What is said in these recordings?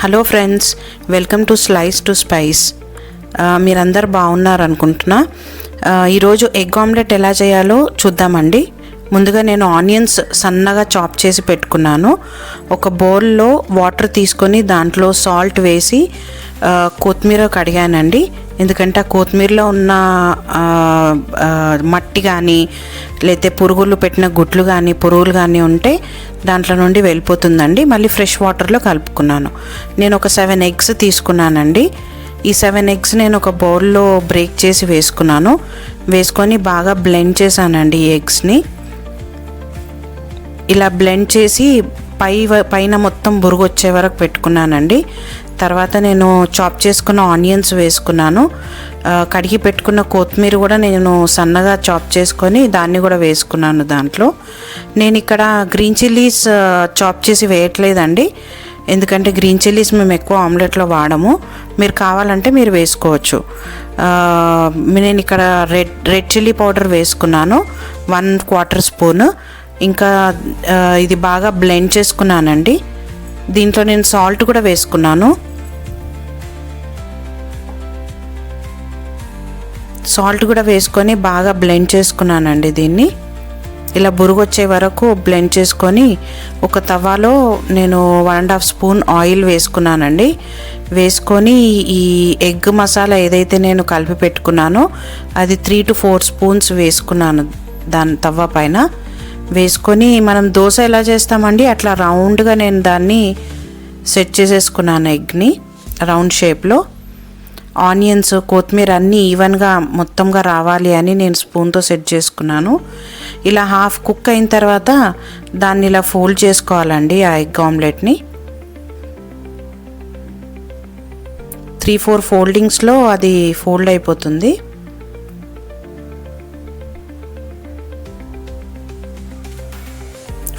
Hello friends, welcome to slice to spice. మీరందరు బాగున్నారు అనుకుంటున్నా. ఈరోజు ఎగ్ ఆమ్లెట్ ఎలా చేయాలో చూద్దామండి. ముందుగా నేను ఆనియన్స్ సన్నగా చాప్ చేసి పెట్టుకున్నాను. ఒక బౌల్లో వాటర్ తీసుకొని దాంట్లో సాల్ట్ వేసి కొత్తిమీర కడిగానండి. ఎందుకంటే ఆ కొత్తిమీరలో ఉన్న మట్టి కానీ లేకపోతే పురుగులు పెట్టిన గుడ్లు కానీ పురుగులు కానీ ఉంటే దాంట్లో నుండి వెళ్ళిపోతుందండి. మళ్ళీ ఫ్రెష్ వాటర్లో కలుపుకున్నాను. నేను ఒక 7 eggs తీసుకున్నానండి. ఈ 7 eggs నేను ఒక బౌల్లో బ్రేక్ చేసి వేసుకొని బాగా బ్లెండ్ చేశానండి ఈ ఎగ్స్ని. ఇలా బ్లెండ్ చేసి పైన మొత్తం బురుగు వచ్చే వరకు పెట్టుకున్నానండి. తర్వాత నేను చాప్ చేసుకున్న ఆనియన్స్ వేసుకున్నాను. కడిగి పెట్టుకున్న కొత్తిమీర కూడా నేను సన్నగా చాప్ చేసుకొని దాన్ని కూడా వేసుకున్నాను దాంట్లో. నేను ఇక్కడ గ్రీన్ చిల్లీస్ చాప్ చేసి వేయట్లేదండి, ఎందుకంటే గ్రీన్ చిల్లీస్ మేము ఎక్కువ ఆమ్లెట్లో వాడము. మీరు కావాలంటే మీరు వేసుకోవచ్చు. నేను ఇక్కడ రెడ్ చిల్లీ పౌడర్ వేసుకున్నాను 1/4 స్పూన్. ఇంకా ఇది బాగా బ్లెండ్ చేసుకున్నానండి. దీంట్లో నేను సాల్ట్ కూడా వేసుకున్నాను. సాల్ట్ కూడా వేసుకొని బాగా బ్లెండ్ చేసుకున్నానండి. దీన్ని ఇలా బురుగు వచ్చే వరకు బ్లెండ్ చేసుకొని ఒక తవాలో నేను 1.5 స్పూన్ ఆయిల్ వేసుకున్నానండి. వేసుకొని ఈ ఎగ్ మసాలా ఏదైతే నేను కలిపి పెట్టుకున్నానో అది 3 to 4 స్పూన్స్ వేసుకున్నాను దాని తవ్వ పైన. వేసుకొని మనం దోశ ఎలా చేస్తామండి అట్లా రౌండ్గా నేను దాన్ని సెట్ చేసేసుకున్నాను. ఎగ్ని రౌండ్ షేప్లో. ఆనియన్స్ కొత్తిమీర అన్నీ ఈవెన్గా మొత్తంగా రావాలి అని నేను స్పూన్తో సెట్ చేసుకున్నాను. ఇలా హాఫ్ కుక్ అయిన తర్వాత దాన్ని ఇలా ఫోల్డ్ చేసుకోవాలండి. ఆ ఎగ్ ఆమ్లెట్ని 3-4 ఫోల్డింగ్స్లో అది ఫోల్డ్ అయిపోతుంది.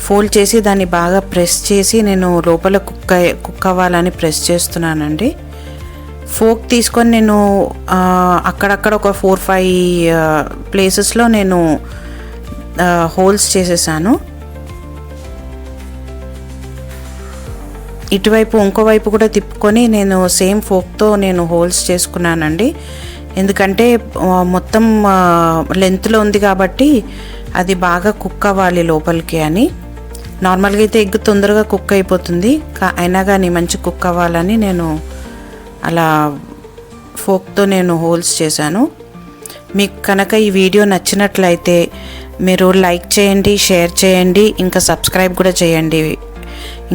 ఫోల్డ్ చేసి దాన్ని బాగా ప్రెస్ చేసి నేను లోపల కుక్ అవ్వాలని ప్రెస్ చేస్తున్నానండి. ఫోక్ తీసుకొని నేను అక్కడక్కడ ఒక 4-5 ప్లేసెస్లో నేను హోల్స్ చేసేసాను. ఇటువైపు ఇంకోవైపు కూడా తిప్పుకొని నేను సేమ్ ఫోక్తో నేను హోల్స్ చేసుకున్నానండి. ఎందుకంటే మొత్తం లెంత్లో ఉంది కాబట్టి అది బాగా కుక్ అవ్వాలి లోపలికి అని. నార్మల్గా అయితే ఎగ్ తొందరగా కుక్ అయిపోతుంది, అయినా కానీ మంచి కుక్ అవ్వాలని నేను అలా ఫోక్తో నేను హోల్స్ చేశాను. మీకు కనుక ఈ వీడియో నచ్చినట్లయితే మీరు లైక్ చేయండి, షేర్ చేయండి, ఇంకా సబ్స్క్రైబ్ కూడా చేయండి.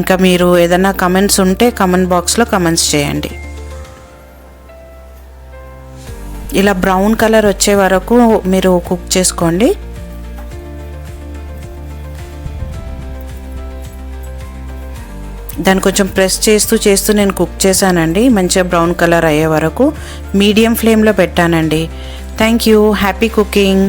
ఇంకా మీరు ఏదైనా కమెంట్స్ ఉంటే కమెంట్ బాక్స్లో కమెంట్స్ చేయండి. ఇలా బ్రౌన్ కలర్ వచ్చే వరకు మీరు కుక్ చేసుకోండి. దాన్ని కొంచెం ప్రెస్ చేస్తూ నేను కుక్ చేశానండి. మంచిగా బ్రౌన్ కలర్ అయ్యే వరకు మీడియం ఫ్లేమ్లో పెట్టానండి. Thank you. Happy cooking.